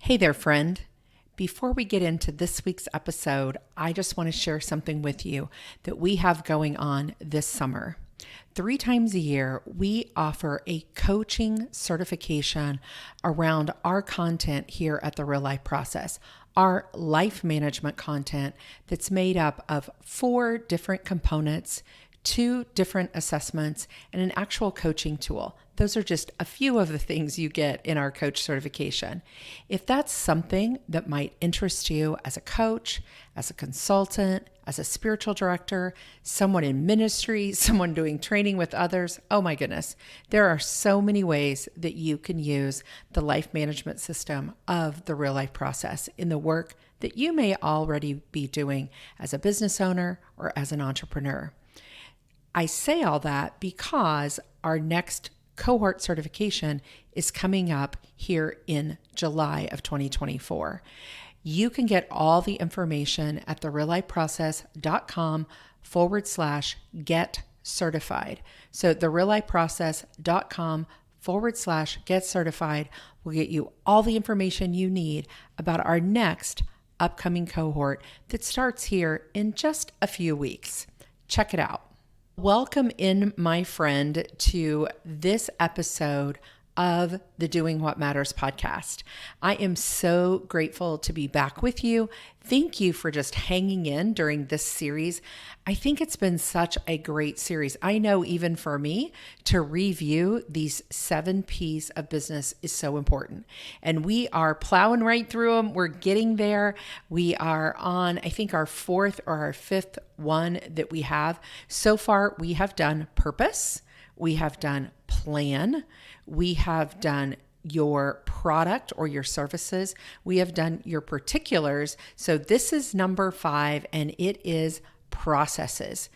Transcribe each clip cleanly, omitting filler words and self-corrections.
Hey there, friend. Before we get into this week's episode, I just want to share something with you that we have going on this summer. 3 times a year, we offer a coaching certification around our content here at the Real Life Process, our life management content that's made up of 4 different components, 2 different assessments, and an actual coaching tool. Those are just a few of the things you get in our coach certification. If that's something that might interest you as a coach, as a consultant, as a spiritual director, someone in ministry, someone doing training with others, oh my goodness, there are so many ways that you can use the life management system of the Real Life Process in the work that you may already be doing as a business owner or as an entrepreneur. I say all that because our next cohort certification is coming up here in July of 2024. You can get all the information at thereallifeprocess.com/get certified. So thereallifeprocess.com/get certified will get you all the information you need about our next upcoming cohort that starts here in just a few weeks. Check it out. Welcome in, my friend, to this episode of the Doing What Matters podcast. I am so grateful to be back with you. Thank you for just hanging in during this series. I think it's been such a great series. I know even for me to review these 7 P's of business is so important. And we are plowing right through them. We're getting there. We are on, I think, our 4th or our 5th one that we have. So far, we have done purpose. We have done plan. We have done your product or your services. We have done your particulars. So this is number 5, and it is processes.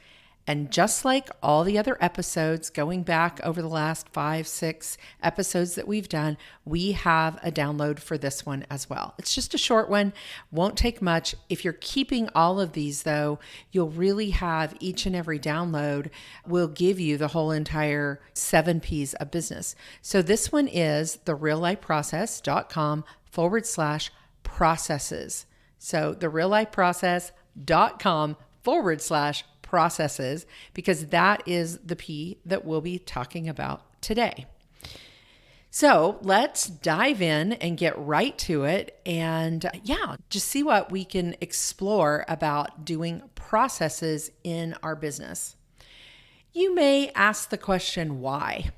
And just like all the other episodes, going back over the last 5, 6 episodes that we've done, we have a download for this one as well. It's just a short one, won't take much. If you're keeping all of these though, you'll really have each and every download will give you the whole entire 7 P's of business. So this one is thereallifeprocess.com/processes. So thereallifeprocess.com/processes, because that is the P that we'll be talking about today. So let's dive in and get right to it and just see what we can explore about doing processes in our business. You may ask the question, why?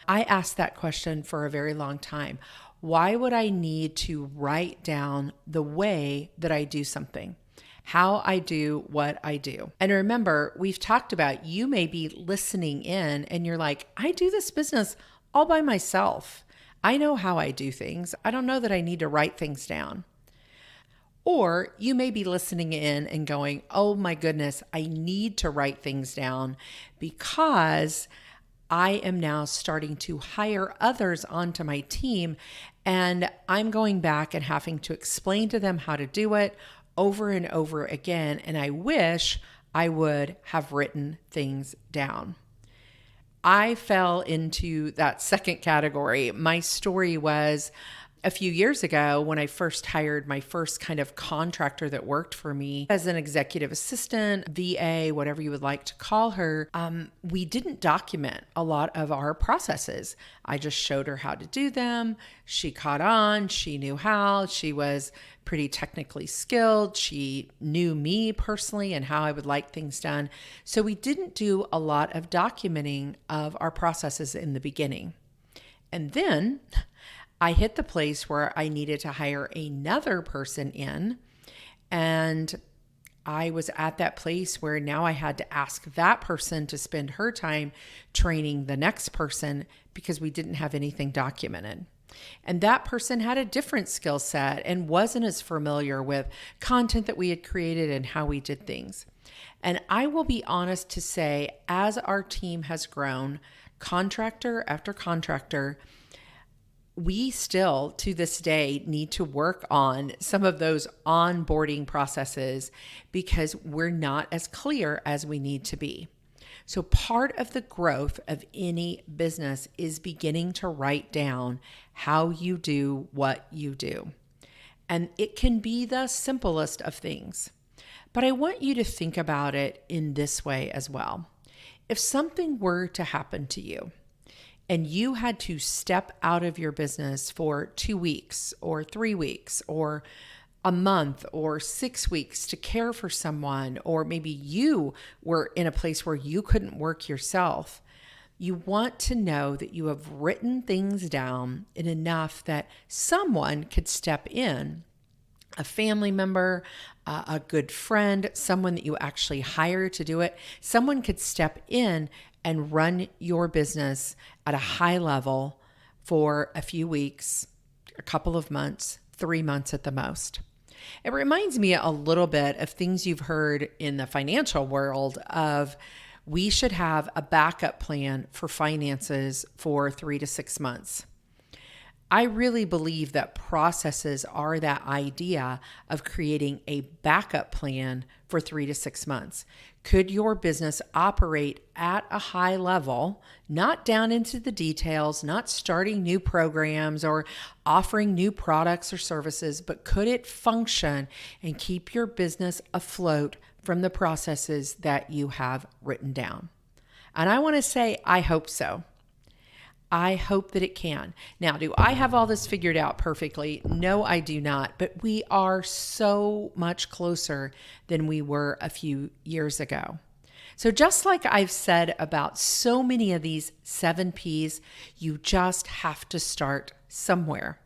I asked that question for a very long time. Why would I need to write down the way that I do something? How I do what I do. And remember, we've talked about you may be listening in and you're like, I do this business all by myself. I know how I do things. I don't know that I need to write things down. Or you may be listening in and going, oh my goodness, I need to write things down because I am now starting to hire others onto my team and I'm going back and having to explain to them how to do it over and over again, and I wish I would have written things down. I fell into that second category. My story was a few years ago when I first hired my first kind of contractor that worked for me as an executive assistant, VA, whatever you would like to call her. We didn't document a lot of our processes. I just showed her how to do them. She caught on. She knew how. She was pretty technically skilled. She knew me personally and how I would like things done. So we didn't do a lot of documenting of our processes in the beginning. And then I hit the place where I needed to hire another person in, and I was at that place where now I had to ask that person to spend her time training the next person because we didn't have anything documented. And that person had a different skill set and wasn't as familiar with content that we had created and how we did things. And I will be honest to say, as our team has grown, contractor after contractor, we still, to this day, need to work on some of those onboarding processes because we're not as clear as we need to be. So part of the growth of any business is beginning to write down how you do what you do. And it can be the simplest of things. But I want you to think about it in this way as well. If something were to happen to you and you had to step out of your business for 2 weeks or 3 weeks or a month or 6 weeks to care for someone, or maybe you were in a place where you couldn't work yourself, you want to know that you have written things down in enough that someone could step in, a family member, a good friend, someone that you actually hire to do it. Someone could step in and run your business at a high level for a few weeks, a couple of months, 3 months at the most. It reminds me a little bit of things you've heard in the financial world of we should have a backup plan for finances for 3 to 6 months. I really believe that processes are that idea of creating a backup plan for 3 to 6 months. Could your business operate at a high level, not down into the details, not starting new programs or offering new products or services, but could it function and keep your business afloat from the processes that you have written down? And I want to say, I hope so. I hope that it can. Now, do I have all this figured out perfectly? No, I do not. But we are so much closer than we were a few years ago. So just like I've said about so many of these 7 Ps, you just have to start somewhere.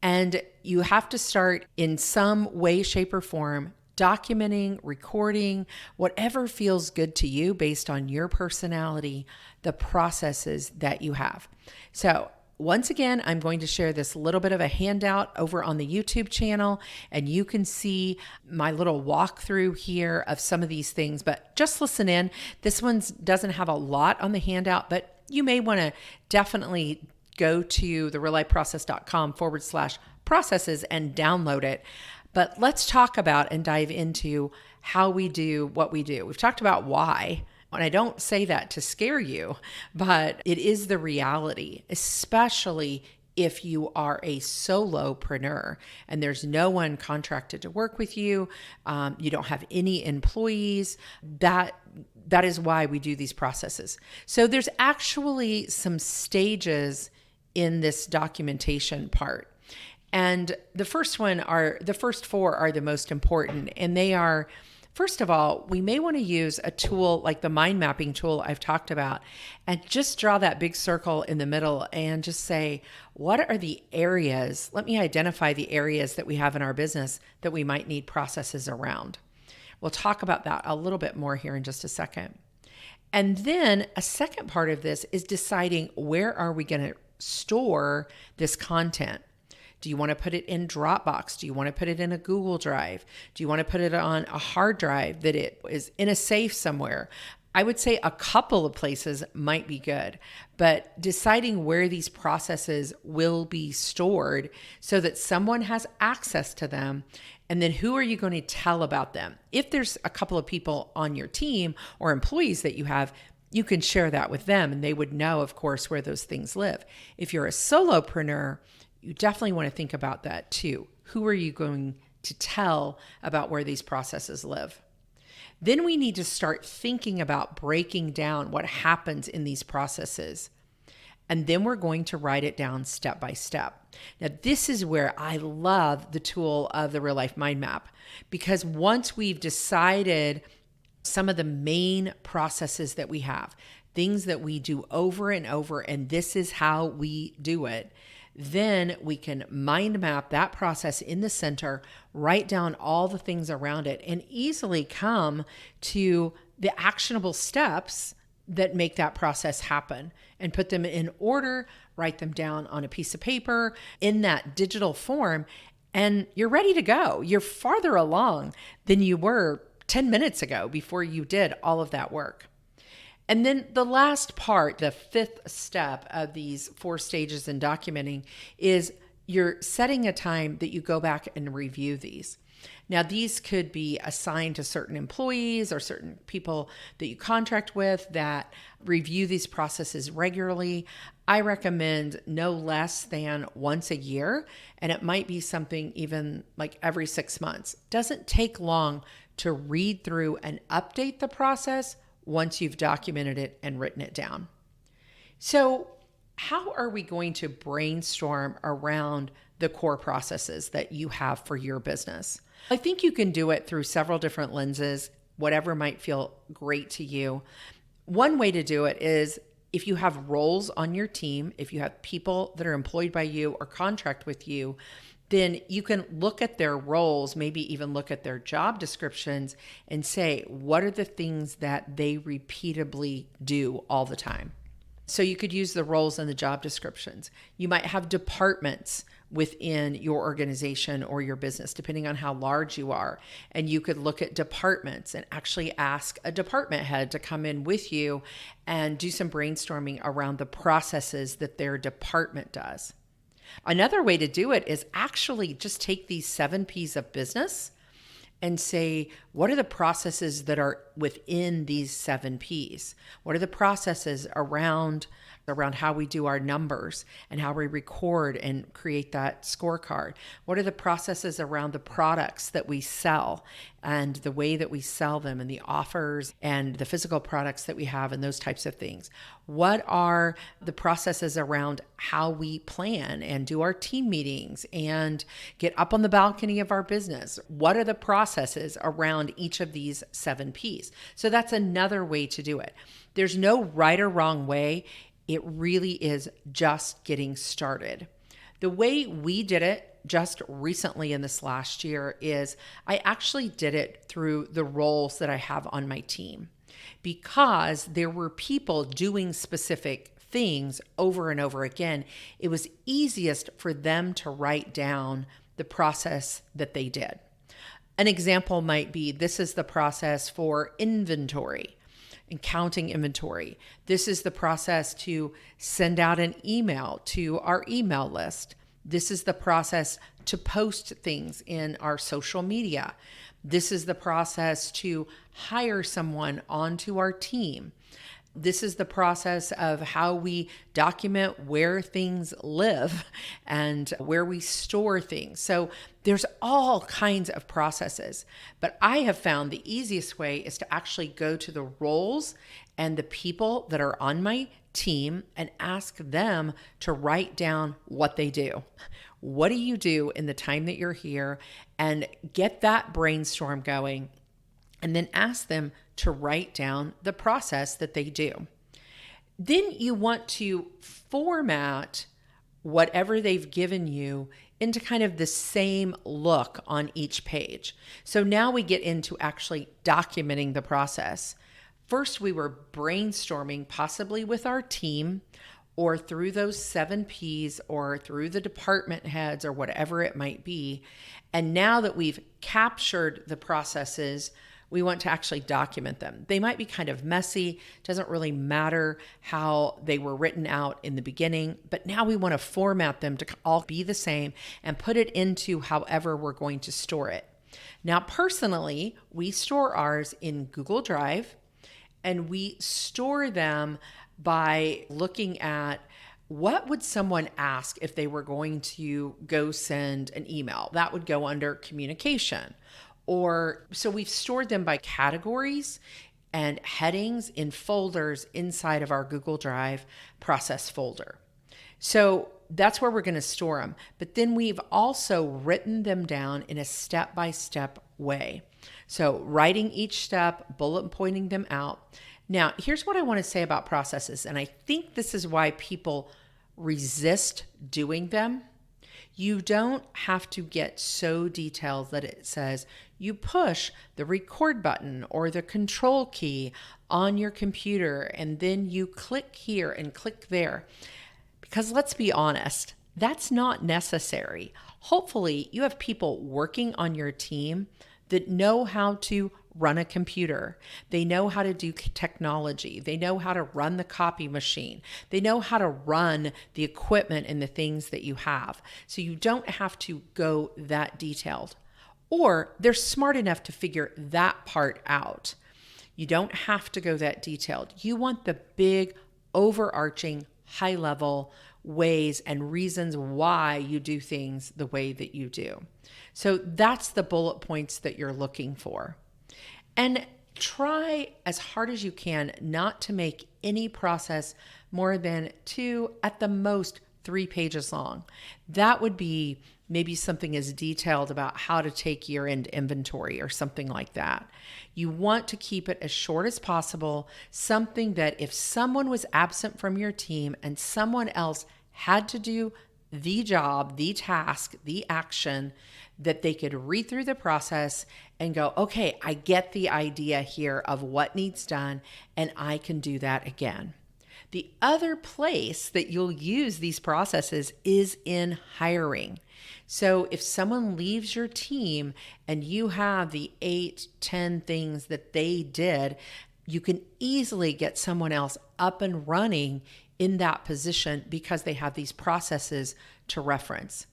And you have to start in some way, shape, or form, documenting, recording, whatever feels good to you based on your personality, the processes that you have. So once again, I'm going to share this little bit of a handout over on the YouTube channel, and you can see my little walkthrough here of some of these things, but just listen in. This one doesn't have a lot on the handout, but you may want to definitely go to therealifeprocess.com/processes and download it. But let's talk about and dive into how we do what we do. We've talked about why, and I don't say that to scare you, but it is the reality, especially if you are a solopreneur and there's no one contracted to work with you, you don't have any employees. That is why we do these processes. So there's actually some stages in this documentation part. And the first 4 are the most important. And they are, first of all, we may want to use a tool like the mind mapping tool I've talked about, and just draw that big circle in the middle and just say, what are the areas? Let me identify the areas that we have in our business that we might need processes around. We'll talk about that a little bit more here in just a second. And then a second part of this is deciding, where are we going to store this content? Do you want to put it in Dropbox? Do you want to put it in a Google Drive? Do you want to put it on a hard drive that it is in a safe somewhere? I would say a couple of places might be good, but deciding where these processes will be stored so that someone has access to them. And then who are you going to tell about them? If there's a couple of people on your team or employees that you have, you can share that with them and they would know, of course, where those things live. If you're a solopreneur, you definitely want to think about that too. Who are you going to tell about where these processes live? Then we need to start thinking about breaking down what happens in these processes. And then we're going to write it down step by step. Now, this is where I love the tool of the Real Life Mind Map, because once we've decided some of the main processes that we have, things that we do over and over, and this is how we do it, then we can mind map that process in the center, write down all the things around it, and easily come to the actionable steps that make that process happen and put them in order, write them down on a piece of paper in that digital form, and you're ready to go. You're farther along than you were 10 minutes ago before you did all of that work. And then the last part, the 5th step of these 4 stages in documenting, is you're setting a time that you go back and review these. Now, these could be assigned to certain employees or certain people that you contract with that review these processes regularly. I recommend no less than once a year, and it might be something even like every 6 months. Doesn't take long to read through and update the process once you've documented it and written it down. So, how are we going to brainstorm around the core processes that you have for your business? I think you can do it through several different lenses, whatever might feel great to you. One way to do it is if you have roles on your team, if you have people that are employed by you or contract with you, then you can look at their roles, maybe even look at their job descriptions and say, what are the things that they repeatedly do all the time? So you could use the roles and the job descriptions. You might have departments within your organization or your business, depending on how large you are. And you could look at departments and actually ask a department head to come in with you and do some brainstorming around the processes that their department does. Another way to do it is actually just take these 7 P's of business and say, what are the processes that are within these 7 P's? What are the processes around how we do our numbers and how we record and create that scorecard? What are the processes around the products that we sell and the way that we sell them and the offers and the physical products that we have and those types of things? What are the processes around how we plan and do our team meetings and get up on the balcony of our business? What are the processes around each of these 7 P's? So that's another way to do it. There's no right or wrong way. It really is just getting started. The way we did it just recently in this last year is I actually did it through the roles that I have on my team, because there were people doing specific things over and over again. It was easiest for them to write down the process that they did. An example might be, this is the process for inventory and counting inventory. This is the process to send out an email to our email list. This is the process to post things in our social media. This is the process to hire someone onto our team. This is the process of how we document where things live and where we store things. So there's all kinds of processes, but I have found the easiest way is to actually go to the roles and the people that are on my team and ask them to write down what they do. What do you do in the time that you're here? And get that brainstorm going. And then ask them to write down the process that they do. Then you want to format whatever they've given you into kind of the same look on each page. So now we get into actually documenting the process. First, we were brainstorming possibly with our team or through those 7 P's or through the department heads or whatever it might be. And now that we've captured the processes, we want to actually document them. They might be kind of messy. It doesn't really matter how they were written out in the beginning, but now we want to format them to all be the same and put it into however we're going to store it. Now, personally, we store ours in Google Drive, and we store them by looking at what would someone ask if they were going to go send an email. That would go under communication. Or so we've stored them by categories and headings in folders inside of our Google Drive process folder. So that's where we're going to store them. But then we've also written them down in a step-by-step way. So writing each step, bullet pointing them out. Now, here's what I want to say about processes, and I think this is why people resist doing them. You don't have to get so detailed that it says you push the record button or the control key on your computer and then you click here and click there. Because let's be honest, that's not necessary. Hopefully, you have people working on your team that know how to run a computer. They know how to do technology. They know how to run the copy machine. They know how to run the equipment and the things that you have. So you don't have to go that detailed. or they're smart enough to figure that part out. You don't have to go that detailed. You want the big, overarching, high level ways and reasons why you do things the way that you do. So that's the bullet points that you're looking for. And try as hard as you can not to make any process more than 2, at the most 3 pages long. That would be maybe something as detailed about how to take year-end inventory or something like that. You want to keep it as short as possible, something that if someone was absent from your team and someone else had to do the job, the task, the action, that they could read through the process and go, okay, I get the idea here of what needs done, and I can do that again. The other place that you'll use these processes is in hiring. So if someone leaves your team and you have the 8, 10 things that they did, you can easily get someone else up and running in that position because they have these processes to reference.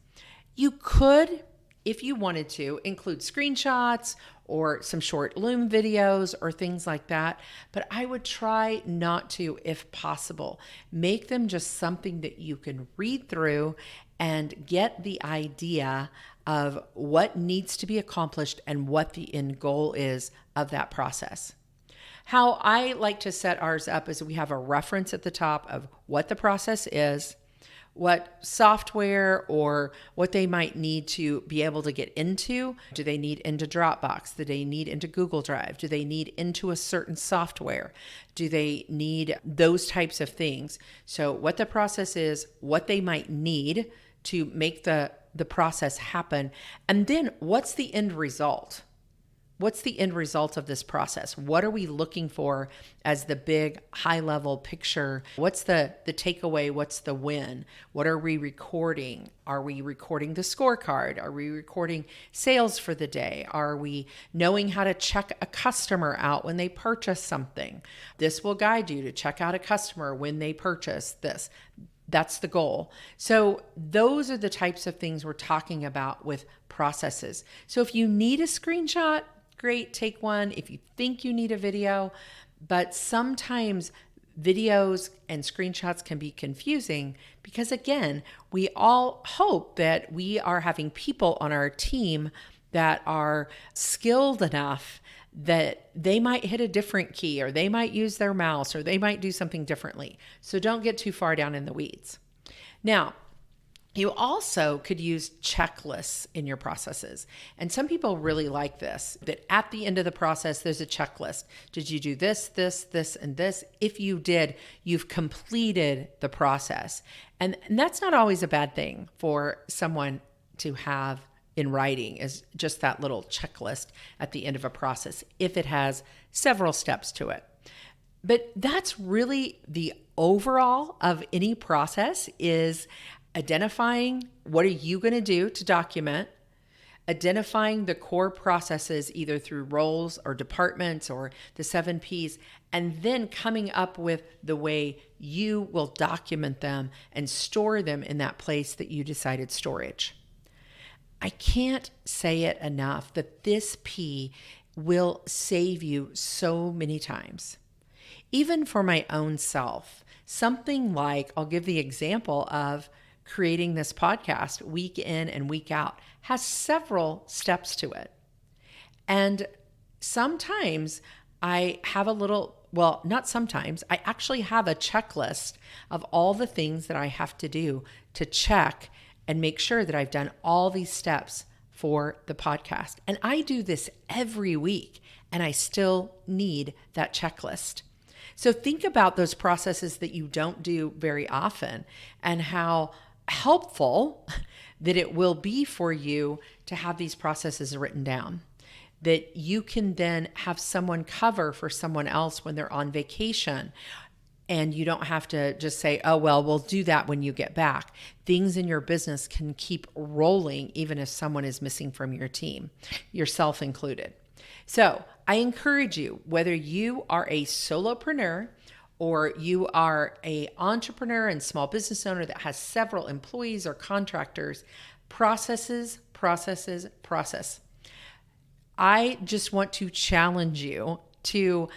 You could, if you wanted to, include screenshots or some short Loom videos or things like that, but I would try not to if possible. Make them just something that you can read through and get the idea of what needs to be accomplished and what the end goal is of that process. How I like to set ours up is we have a reference at the top of what the process is, what software or what they might need to be able to get into. Do they need into Dropbox? Do they need into Google Drive? Do they need into a certain software? Do they need those types of things? So what the process is, what they might need to make the process happen, and then what's the end result? What's the end result of this process? What are we looking for as the big high level picture? What's the takeaway? What's the win? What are we recording? Are we recording the scorecard? Are we recording sales for the day? Are we knowing how to check a customer out when they purchase something? This will guide you to check out a customer when they purchase this. That's the goal. So those are the types of things we're talking about with processes. So if you need a screenshot, great, take one. If you think you need a video, but sometimes videos and screenshots can be confusing because, again, we all hope that we are having people on our team that are skilled enough that they might hit a different key, or they might use their mouse, or they might do something differently. So don't get too far down in the weeds. Now, you also could use checklists in your processes. And some people really like this, that at the end of the process, there's a checklist. Did you do this, this, this, and this? If you did, you've completed the process. And that's not always a bad thing for someone to have in writing, is just that little checklist at the end of a process, if it has several steps to it. But that's really the overall of any process, is identifying what are you going to do to document, identifying the core processes either through roles or departments or the 7 Ps, and then coming up with the way you will document them and store them in that place that you decided storage. I can't say it enough that this P will save you so many times. Even for my own self, something like, I'll give the example of creating this podcast week in and week out, has several steps to it. And sometimes I have not sometimes, I actually have a checklist of all the things that I have to do to check and make sure that I've done all these steps for the podcast. And I do this every week, and I still need that checklist. So think about those processes that you don't do very often and how helpful that it will be for you to have these processes written down, that you can then have someone cover for someone else when they're on vacation. And you don't have to just say, oh, well, we'll do that when you get back. Things in your business can keep rolling even if someone is missing from your team, yourself included. So I encourage you, whether you are a solopreneur or you are an entrepreneur and small business owner that has several employees or contractors, process. I just want to challenge you to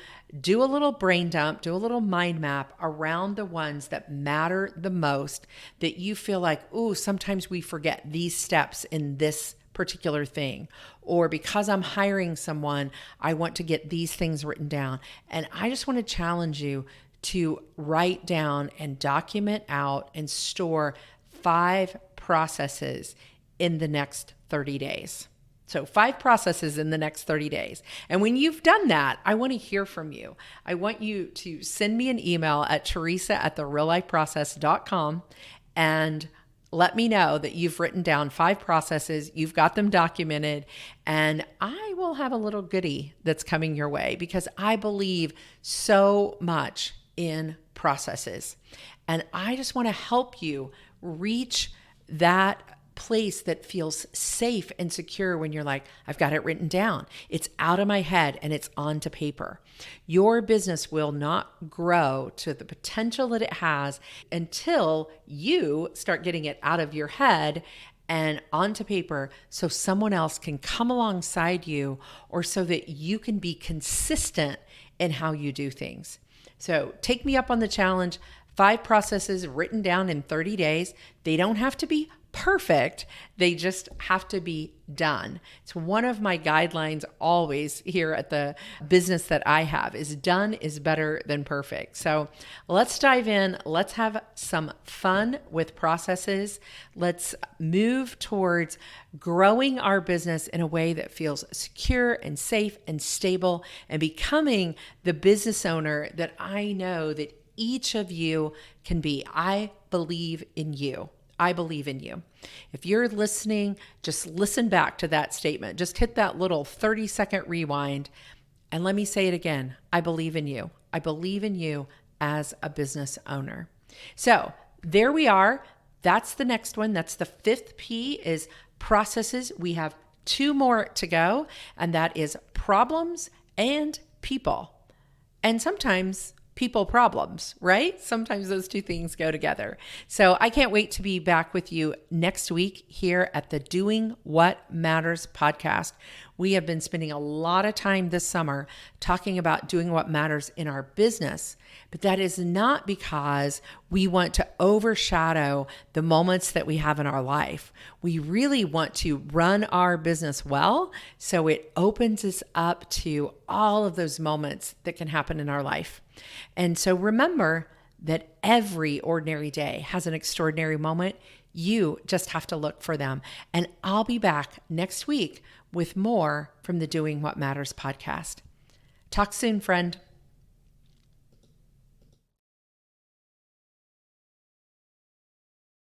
do a little brain dump, do a little mind map around the ones that matter the most, that you feel like, ooh, sometimes we forget these steps in this particular thing. Or because I'm hiring someone, I want to get these things written down. And I just want to challenge you to write down and document out and store 5 processes in the next 30 days. So 5 processes in the next 30 days. And when you've done that, I want to hear from you. I want you to send me an email at teresa@thereallifeprocess.com and let me know that you've written down 5 processes, you've got them documented, and I will have a little goodie that's coming your way because I believe so much in processes. And I just want to help you reach that place that feels safe and secure when you're like, I've got it written down. It's out of my head and it's onto paper. Your business will not grow to the potential that it has until you start getting it out of your head and onto paper so someone else can come alongside you or so that you can be consistent in how you do things. So take me up on the challenge. 5 processes written down in 30 days. They don't have to be perfect. They just have to be done. It's one of my guidelines always here at the business that I have is done is better than perfect. So let's dive in. Let's have some fun with processes. Let's move towards growing our business in a way that feels secure and safe and stable and becoming the business owner that I know that each of you can be. I believe in you. I believe in you. If you're listening, just listen back to that statement. Just hit that little 30-second rewind and let me say it again. I believe in you. I believe in you as a business owner. So there we are. That's the next one. That's the 5th P is processes. We have 2 more to go, and that is problems and people. And sometimes people problems, right? Sometimes those 2 things go together. So I can't wait to be back with you next week here at the Doing What Matters podcast. We have been spending a lot of time this summer talking about doing what matters in our business, but that is not because we want to overshadow the moments that we have in our life. We really want to run our business well, so it opens us up to all of those moments that can happen in our life. And so remember that every ordinary day has an extraordinary moment. You just have to look for them. And I'll be back next week with more from the Doing What Matters podcast. Talk soon, friend.